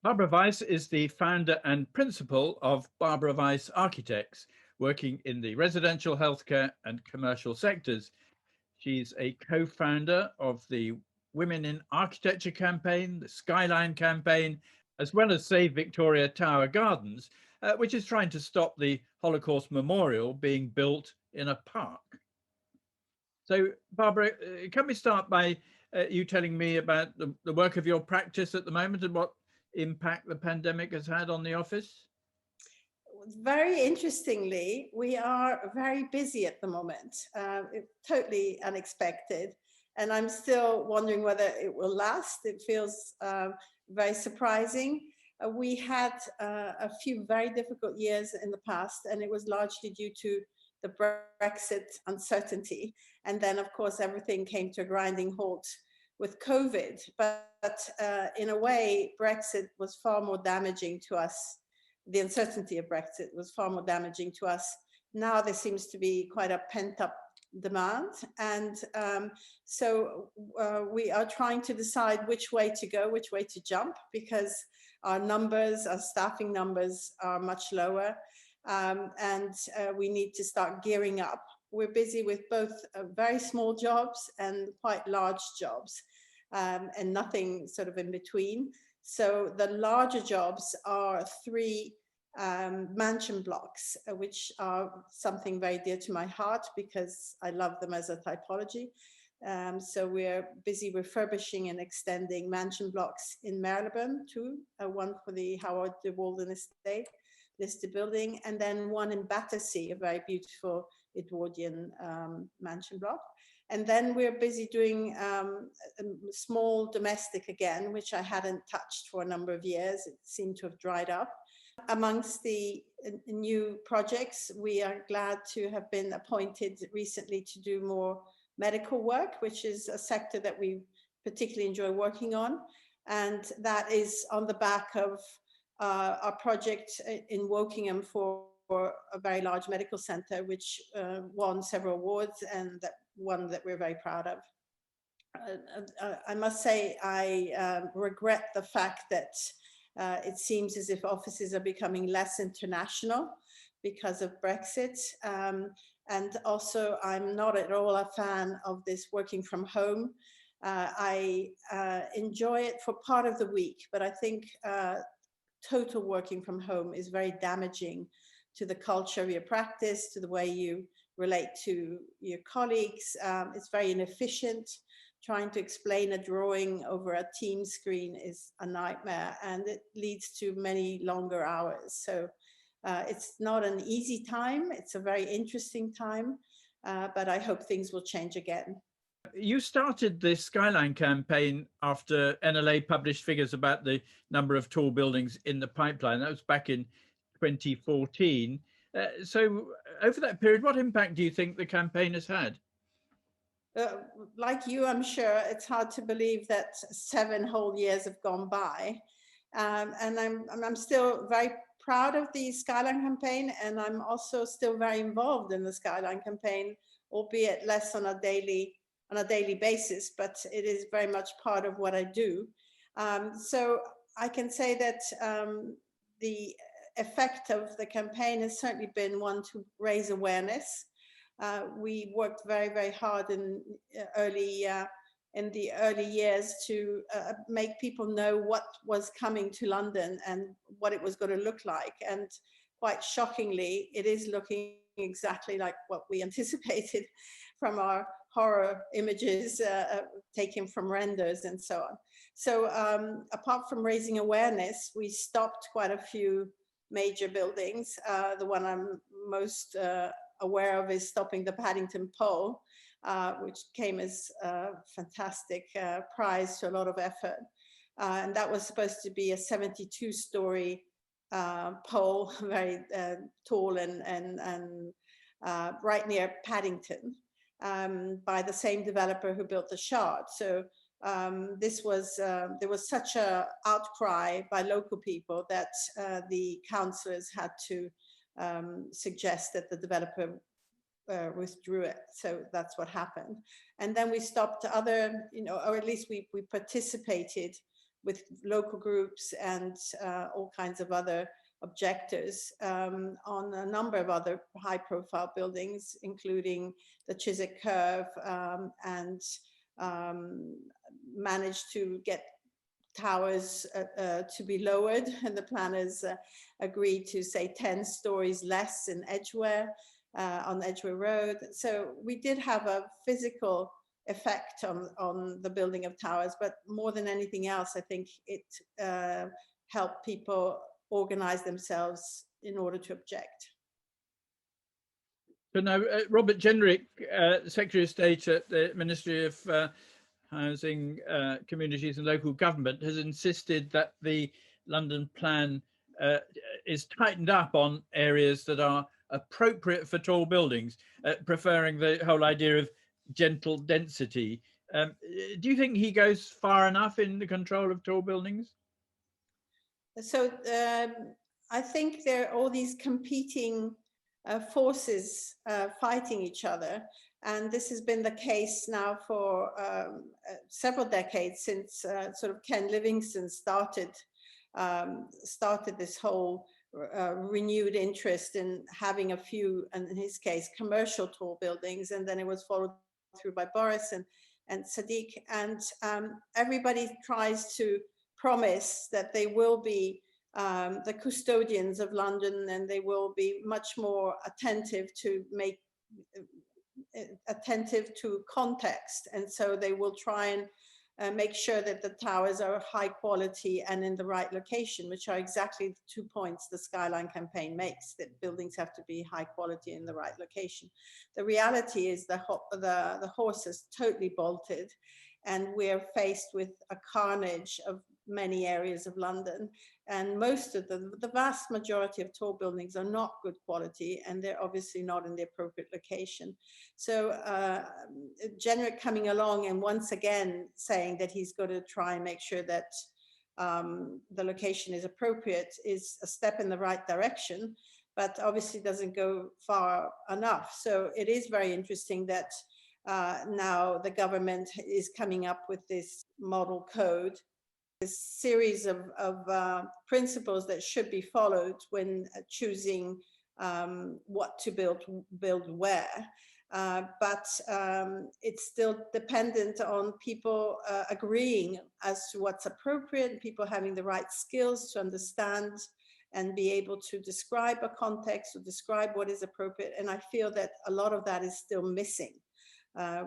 Barbara Weiss is the founder and principal of Barbara Weiss Architects, working in the residential, healthcare, and commercial sectors. She's a co-founder of the Women in Architecture campaign, the Skyline Campaign, as well as Save Victoria Tower Gardens, which is trying to stop the Holocaust Memorial being built in a park. So, Barbara, can we start by you telling me about the work of your practice at the moment and what impact the pandemic has had on the office? Very interestingly, we are very busy at the moment. Totally unexpected. And I'm still wondering whether it will last. It feels very surprising. We had a few very difficult years in the past, and it was largely due to the Brexit uncertainty. And then, of course, everything came to a grinding halt with COVID. But in a way, Brexit was far more damaging to us. The uncertainty of Brexit was far more damaging to us. Now there seems to be quite a pent-up demand. And so we are trying to decide which way to go, which way to jump, because our numbers, our staffing numbers are much lower. And we need to start gearing up. We're busy with both very small jobs and quite large jobs, and nothing sort of in between. So the larger jobs are 3 mansion blocks, which are something very dear to my heart because I love them as a typology. So we're busy refurbishing and extending mansion blocks in Marylebone, 2, one for the Howard de Walden Estate listed building, and then one in Battersea, a very beautiful Edwardian mansion block. And then we're busy doing small domestic again, which I hadn't touched for a number of years. It seemed to have dried up. Amongst the new projects, we are glad to have been appointed recently to do more medical work, which is a sector that we particularly enjoy working on. And that is on the back of our project in Wokingham for a very large medical center, which won several awards, and one that we're very proud of. I must say I regret the fact that it seems as if offices are becoming less international because of Brexit. And also, I'm not at all a fan of this working from home. I enjoy it for part of the week, but I think total working from home is very damaging to the culture of your practice, to the way you relate to your colleagues. It's very inefficient. Trying to explain a drawing over a Teams screen is a nightmare, and it leads to many longer hours. So it's not an easy time. It's a very interesting time, but I hope things will change again. You started the Skyline campaign after NLA published figures about the number of tall buildings in the pipeline. That was back in 2014. So over that period, what impact do you think the campaign has had? Like you, I'm sure it's hard to believe that 7 whole years have gone by. And I'm still very proud of the Skyline campaign, and I'm also still very involved in the Skyline campaign, albeit less on a daily basis, but it is very much part of what I do. So I can say that the effect of the campaign has certainly been one to raise awareness. We worked very, very hard in the early years to make people know what was coming to London and what it was going to look like. And quite shockingly, it is looking exactly like what we anticipated from our horror images taken from renders and so on. So apart from raising awareness, we stopped quite a few major buildings. The one I'm most aware of is stopping the Paddington Pole, which came as a fantastic prize to a lot of effort. And that was supposed to be a 72-story pole, very tall and right near Paddington, by the same developer who built the Shard. So there was such a outcry by local people that the councillors had to suggest that the developer withdrew it. So that's what happened. And then we stopped other, or at least we participated with local groups and all kinds of other objectors on a number of other high-profile buildings, including the Chiswick Curve, and managed to get towers to be lowered, and the planners agreed to say 10 stories less in Edgware, on Edgware Road. So we did have a physical effect on the building of towers, but more than anything else, I think it helped people organize themselves in order to object. So now, Robert Jenrick, Secretary of State at the Ministry of Housing, Communities and Local Government, has insisted that the London plan is tightened up on areas that are appropriate for tall buildings, preferring the whole idea of gentle density. Do you think he goes far enough in the control of tall buildings? So I think there are all these competing forces fighting each other. And this has been the case now for several decades, since sort of Ken Livingstone started this whole renewed interest in having a few, and in his case, commercial tall buildings. And then it was followed through by Boris and Sadiq. And everybody tries to promise that they will be the custodians of London, and they will be much more attentive to context. And so they will try and make sure that the towers are high quality and in the right location, which are exactly the 2 points the Skyline Campaign makes, that buildings have to be high quality in the right location. The reality is the horse is totally bolted, and we're faced with a carnage of many areas of London. And most of the vast majority of tall buildings are not good quality, and they're obviously not in the appropriate location. So Jenrick coming along and once again saying that he's got to try and make sure that the location is appropriate is a step in the right direction, but obviously doesn't go far enough. So it is very interesting that now the government is coming up with this model code, this series of principles that should be followed when choosing what to build where. But it's still dependent on people agreeing as to what's appropriate, people having the right skills to understand and be able to describe a context or describe what is appropriate. And I feel that a lot of that is still missing.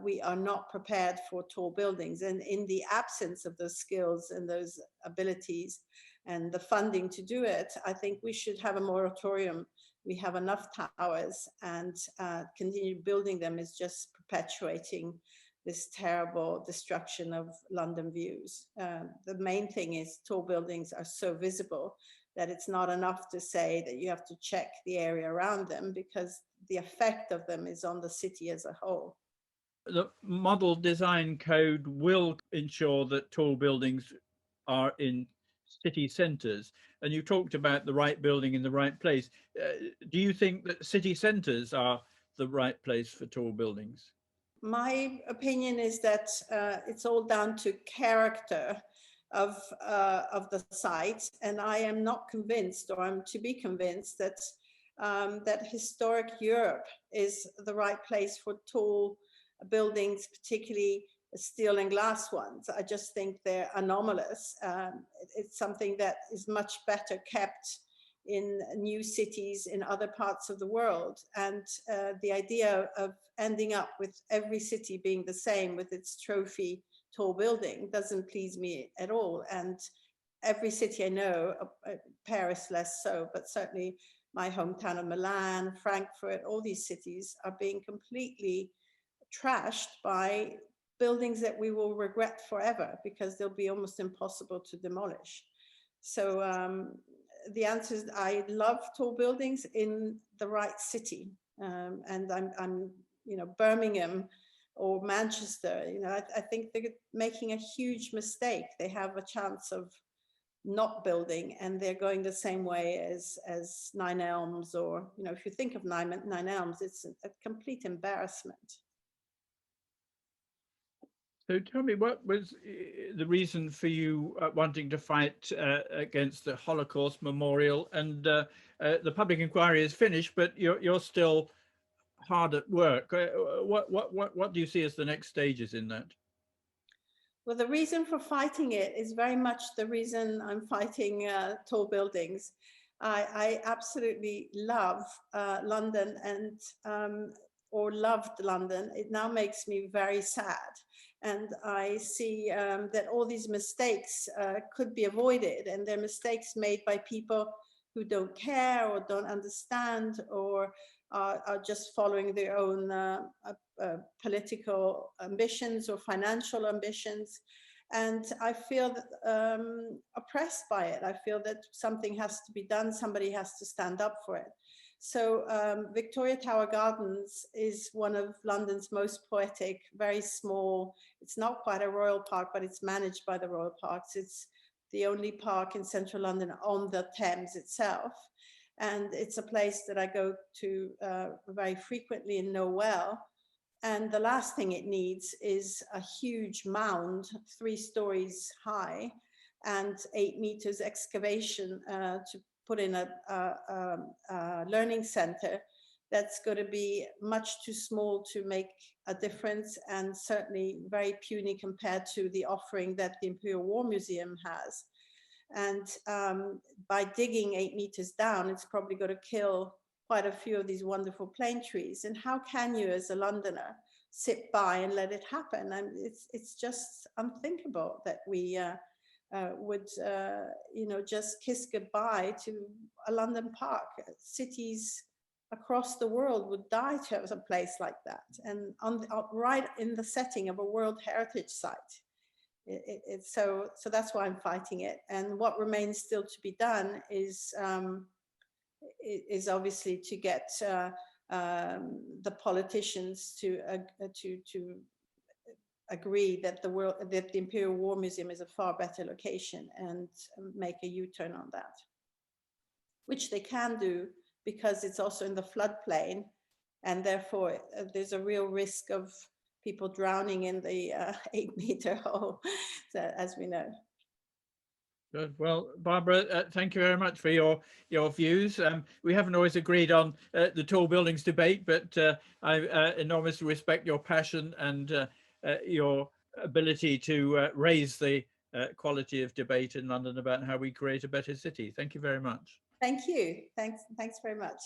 We are not prepared for tall buildings, and in the absence of those skills and those abilities and the funding to do it, I think we should have a moratorium. We have enough towers, and continue building them is just perpetuating this terrible destruction of London views. The main thing is tall buildings are so visible that it's not enough to say that you have to check the area around them, because the effect of them is on the city as a whole. The model design code will ensure that tall buildings are in city centres, and you talked about the right building in the right place. Do you think that city centres are the right place for tall buildings? My opinion is that it's all down to character of the site, and I am not convinced, or I'm to be convinced, that that historic Europe is the right place for tall buildings, particularly steel and glass ones. I just think they're anomalous. It's something that is much better kept in new cities in other parts of the world. And the idea of ending up with every city being the same with its trophy tall building doesn't please me at all. And every city I know, Paris less so, but certainly my hometown of Milan, Frankfurt, all these cities are being completely trashed by buildings that we will regret forever, because they'll be almost impossible to demolish. So the answer is, I love tall buildings in the right city, and I'm Birmingham or Manchester, I think they're making a huge mistake. They have a chance of not building, and they're going the same way as Nine Elms, or if you think of Nine Elms, it's a complete embarrassment. So tell me, what was the reason for you wanting to fight against the Holocaust Memorial? And the public inquiry is finished, but you're still hard at work. What do you see as the next stages in that? Well, the reason for fighting it is very much the reason I'm fighting tall buildings. I absolutely love London and or loved London. It now makes me very sad. And I see that all these mistakes could be avoided, and they're mistakes made by people who don't care or don't understand, or are just following their own political ambitions or financial ambitions. And I feel oppressed by it. I feel that something has to be done. Somebody has to stand up for it. So Victoria Tower Gardens is one of London's most poetic, very small. It's not quite a royal park, but it's managed by the royal parks. It's the only park in central London on the Thames itself. And it's a place that I go to very frequently and know well. And the last thing it needs is a huge mound, 3 stories high, and 8 meters excavation to put in a learning center that's going to be much too small to make a difference, and certainly very puny compared to the offering that the Imperial War Museum has. And by digging 8 meters down, it's probably going to kill quite a few of these wonderful plane trees. And how can you, as a Londoner, sit by and let it happen? And it's just unthinkable that we would, you know, just kiss goodbye to a London park. Cities across the world would die to have a place like that, and right in the setting of a World Heritage Site. So that's why I'm fighting it. And what remains still to be done is obviously to get the politicians to agree that that the Imperial War Museum is a far better location, and make a U-turn on that, which they can do because it's also in the floodplain, and therefore there's a real risk of people drowning in the 8-meter hole, as we know. Good. Well, Barbara, thank you very much for your views. We haven't always agreed on the tall buildings debate, but I enormously respect your passion and your ability to raise the quality of debate in London about how we create a better city. Thank you very much. Thank you. Thanks very much.